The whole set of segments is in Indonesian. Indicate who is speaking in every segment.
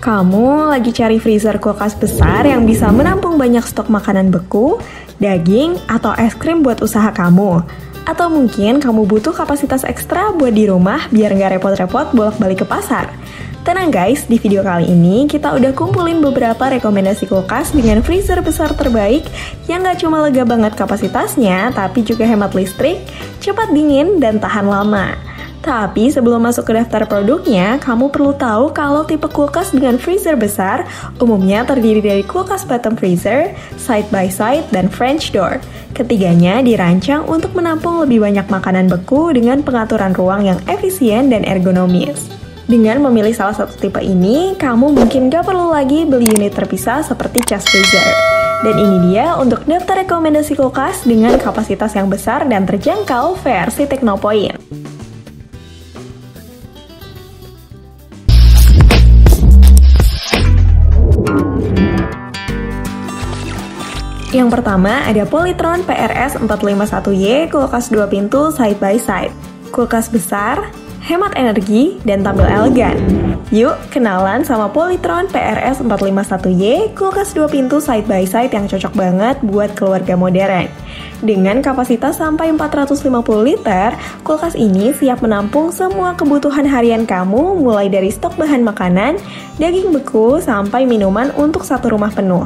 Speaker 1: Kamu lagi cari freezer kulkas besar yang bisa menampung banyak stok makanan beku, daging, atau es krim buat usaha kamu. Atau mungkin kamu butuh kapasitas ekstra buat di rumah biar nggak repot-repot bolak-balik ke pasar. Tenang guys, di video kali ini kita udah kumpulin beberapa rekomendasi kulkas dengan freezer besar terbaik yang nggak cuma lega banget kapasitasnya, tapi juga hemat listrik, cepat dingin, dan tahan lama. Tapi sebelum masuk ke daftar produknya, kamu perlu tahu kalau tipe kulkas dengan freezer besar umumnya terdiri dari kulkas bottom freezer, side by side, dan French door. Ketiganya dirancang untuk menampung lebih banyak makanan beku dengan pengaturan ruang yang efisien dan ergonomis. Dengan memilih salah satu tipe ini, kamu mungkin gak perlu lagi beli unit terpisah seperti chest freezer. Dan ini dia untuk daftar rekomendasi kulkas dengan kapasitas yang besar dan terjangkau versi Teknopoint. Yang pertama ada Polytron PRS 451Y kulkas 2 pintu side by side. Kulkas besar, hemat energi, dan tampil elegan. Yuk kenalan sama Polytron PRS 451Y kulkas 2 pintu side by side yang cocok banget buat keluarga modern. Dengan kapasitas sampai 450 liter, kulkas ini siap menampung semua kebutuhan harian kamu mulai dari stok bahan makanan, daging beku, sampai minuman untuk satu rumah penuh.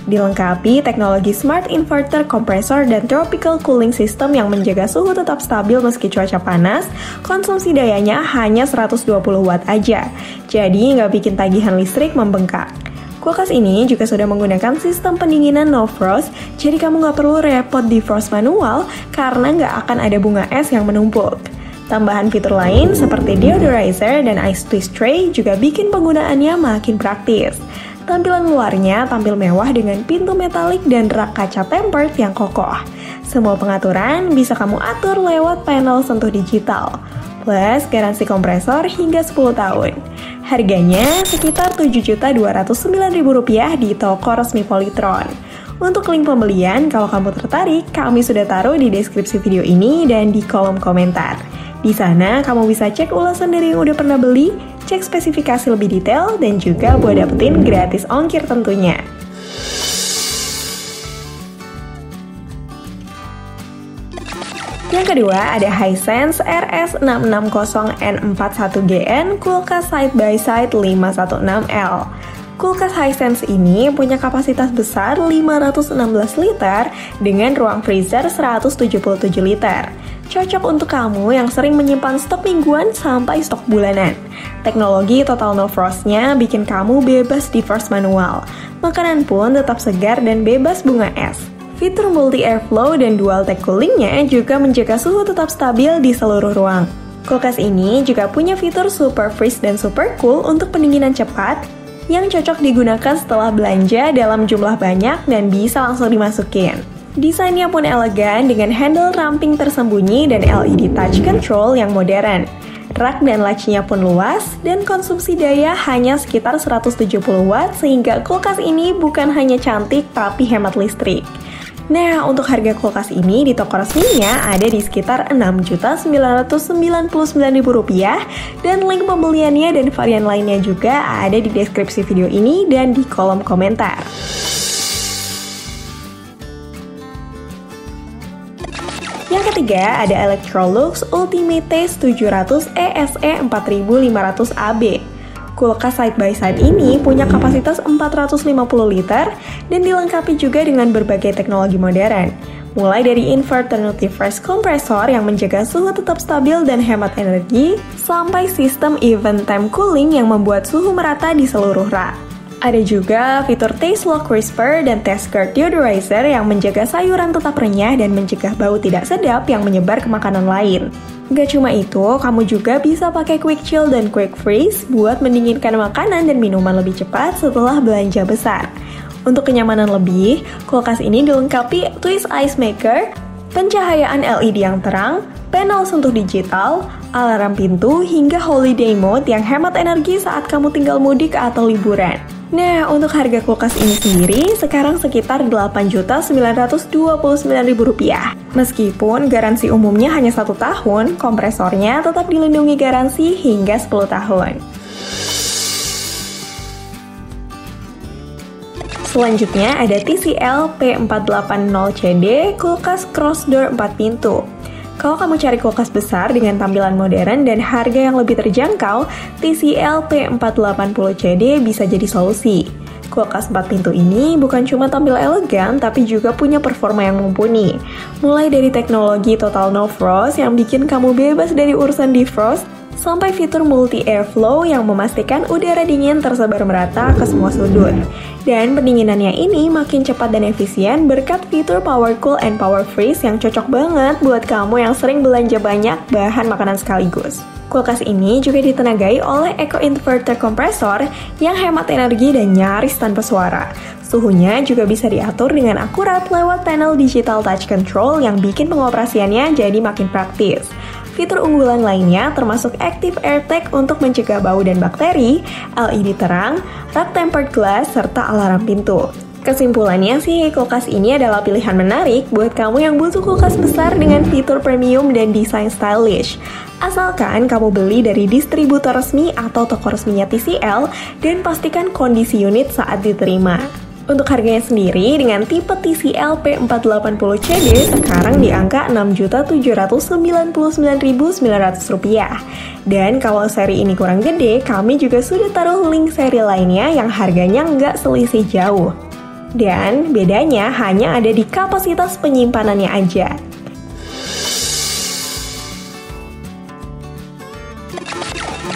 Speaker 1: Dilengkapi teknologi Smart Inverter Kompresor dan Tropical Cooling System yang menjaga suhu tetap stabil meski cuaca panas, konsumsi dayanya hanya 120 watt aja, jadi nggak bikin tagihan listrik membengkak. Kulkas ini juga sudah menggunakan sistem pendinginan no frost, jadi kamu nggak perlu repot defrost manual karena nggak akan ada bunga es yang menumpuk. Tambahan fitur lain seperti deodorizer dan ice twist tray juga bikin penggunaannya makin praktis. Tampilan luarnya tampil mewah dengan pintu metalik dan rak kaca tempered yang kokoh. Semua pengaturan bisa kamu atur lewat panel sentuh digital. Plus garansi kompresor hingga 10 tahun. Harganya sekitar Rp7.209.000 di toko resmi Polytron. Untuk link pembelian, kalau kamu tertarik, kami sudah taruh di deskripsi video ini dan di kolom komentar. Di sana kamu bisa cek ulasan dari yang udah pernah beli, cek spesifikasi lebih detail, dan juga buat dapetin gratis ongkir tentunya. Yang kedua ada Hisense RS660N41GN kulkas side by side 516L. Kulkas Hisense ini punya kapasitas besar 516 liter dengan ruang freezer 177 liter. Cocok untuk kamu yang sering menyimpan stok mingguan sampai stok bulanan. Teknologi Total No Frost-nya bikin kamu bebas defrost manual. Makanan pun tetap segar dan bebas bunga es. Fitur multi airflow dan dual tech cooling-nya juga menjaga suhu tetap stabil di seluruh ruang. Kulkas ini juga punya fitur Super Freeze dan Super Cool untuk pendinginan cepat yang cocok digunakan setelah belanja dalam jumlah banyak dan bisa langsung dimasukin. Desainnya pun elegan dengan handle ramping tersembunyi dan LED touch control yang modern. Rak dan latchnya pun luas dan konsumsi daya hanya sekitar 170 watt sehingga kulkas ini bukan hanya cantik tapi hemat listrik. Nah, untuk harga kulkas ini di toko resminya ada di sekitar Rp6.999.000 dan link pembeliannya dan varian lainnya juga ada di deskripsi video ini dan di kolom komentar. Yang ketiga ada Electrolux Ultimate Taste 700 ESE 4500 AB. Kulkas side by side ini punya kapasitas 450 liter dan dilengkapi juga dengan berbagai teknologi modern. Mulai dari inverter multi-phase kompresor yang menjaga suhu tetap stabil dan hemat energi, sampai sistem event time cooling yang membuat suhu merata di seluruh rak. Ada juga fitur Taste Lock Crisper dan Taste Guard Deodorizer yang menjaga sayuran tetap renyah dan mencegah bau tidak sedap yang menyebar ke makanan lain. Gak cuma itu, kamu juga bisa pakai Quick Chill dan Quick Freeze buat mendinginkan makanan dan minuman lebih cepat setelah belanja besar. Untuk kenyamanan lebih, kulkas ini dilengkapi Twist Ice Maker, pencahayaan LED yang terang, panel sentuh digital, alarm pintu, hingga holiday mode yang hemat energi saat kamu tinggal mudik atau liburan. Nah, untuk harga kulkas ini sendiri sekarang sekitar Rp8.929.000. Meskipun garansi umumnya hanya 1 tahun, kompresornya tetap dilindungi garansi hingga 10 tahun. Selanjutnya ada TCL P480CD kulkas cross door 4 pintu. Kalau kamu cari kulkas besar dengan tampilan modern dan harga yang lebih terjangkau, TCL P480CD bisa jadi solusi. Kulkas 4 pintu ini bukan cuma tampil elegan, tapi juga punya performa yang mumpuni. Mulai dari teknologi Total No Frost yang bikin kamu bebas dari urusan defrost, sampai fitur multi airflow yang memastikan udara dingin tersebar merata ke semua sudut. Dan pendinginannya ini makin cepat dan efisien berkat fitur Power Cool and Power Freeze yang cocok banget buat kamu yang sering belanja banyak bahan makanan sekaligus. Kulkas ini juga ditenagai oleh Eco Inverter Kompresor yang hemat energi dan nyaris tanpa suara. Suhunya juga bisa diatur dengan akurat lewat panel digital touch control yang bikin pengoperasiannya jadi makin praktis. Fitur unggulan lainnya termasuk Active AirTag untuk mencegah bau dan bakteri, LED terang, rak tempered glass, serta alarm pintu. Kesimpulannya sih, kulkas ini adalah pilihan menarik buat kamu yang butuh kulkas besar dengan fitur premium dan desain stylish. Asalkan kamu beli dari distributor resmi atau toko resminya TCL dan pastikan kondisi unit saat diterima. Untuk harganya sendiri, dengan tipe TCL P480CD sekarang di angka Rp6.799.900. Dan kalau seri ini kurang gede, kami juga sudah taruh link seri lainnya yang harganya nggak selisih jauh. Dan bedanya hanya ada di kapasitas penyimpanannya aja.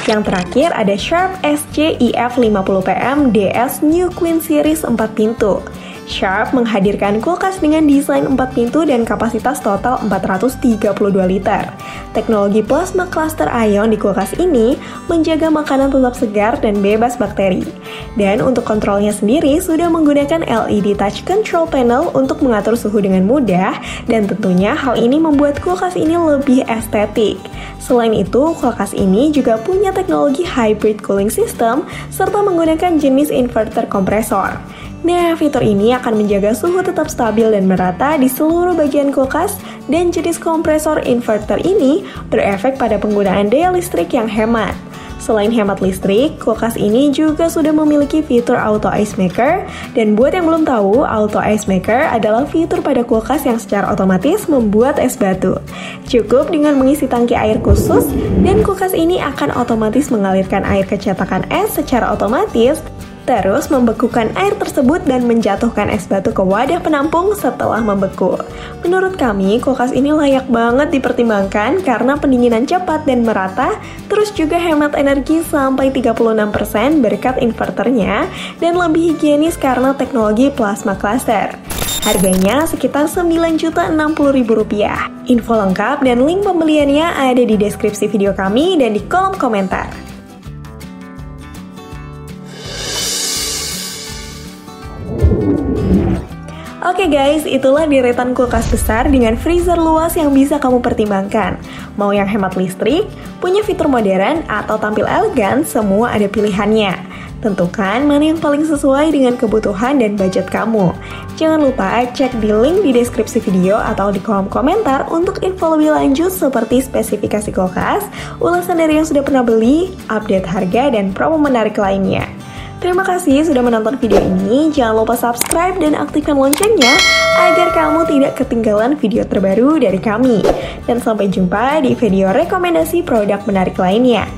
Speaker 1: Yang terakhir ada Sharp SC-IF50PM DS New Queen Series 4 pintu. Sharp menghadirkan kulkas dengan desain 4 pintu dan kapasitas total 432 liter. Teknologi plasma cluster ion di kulkas ini menjaga makanan tetap segar dan bebas bakteri. Dan untuk kontrolnya sendiri sudah menggunakan LED touch control panel untuk mengatur suhu dengan mudah, dan tentunya hal ini membuat kulkas ini lebih estetik. Selain itu, kulkas ini juga punya teknologi hybrid cooling system serta menggunakan jenis inverter kompresor. Nah, fitur ini akan menjaga suhu tetap stabil dan merata di seluruh bagian kulkas, dan jenis kompresor inverter ini berefek pada penggunaan daya listrik yang hemat. Selain hemat listrik, kulkas ini juga sudah memiliki fitur Auto Ice Maker, dan buat yang belum tahu, Auto Ice Maker adalah fitur pada kulkas yang secara otomatis membuat es batu. Cukup dengan mengisi tangki air khusus, dan kulkas ini akan otomatis mengalirkan air ke cetakan es secara otomatis, terus membekukan air tersebut dan menjatuhkan es batu ke wadah penampung setelah membeku. Menurut kami, kulkas ini layak banget dipertimbangkan karena pendinginan cepat dan merata, terus juga hemat energi sampai 36% berkat inverternya, dan lebih higienis karena teknologi plasma cluster. Harganya sekitar Rp9.060.000. Info lengkap dan link pembeliannya ada di deskripsi video kami dan di kolom komentar. Oke guys, itulah deretan kulkas besar dengan freezer luas yang bisa kamu pertimbangkan. Mau yang hemat listrik, punya fitur modern, atau tampil elegan, semua ada pilihannya. Tentukan mana yang paling sesuai dengan kebutuhan dan budget kamu. Jangan lupa cek di link di deskripsi video atau di kolom komentar untuk info lebih lanjut seperti spesifikasi kulkas, ulasan dari yang sudah pernah beli, update harga, dan promo menarik lainnya. Terima kasih sudah menonton video ini, jangan lupa subscribe dan aktifkan loncengnya agar kamu tidak ketinggalan video terbaru dari kami. Dan sampai jumpa di video rekomendasi produk menarik lainnya.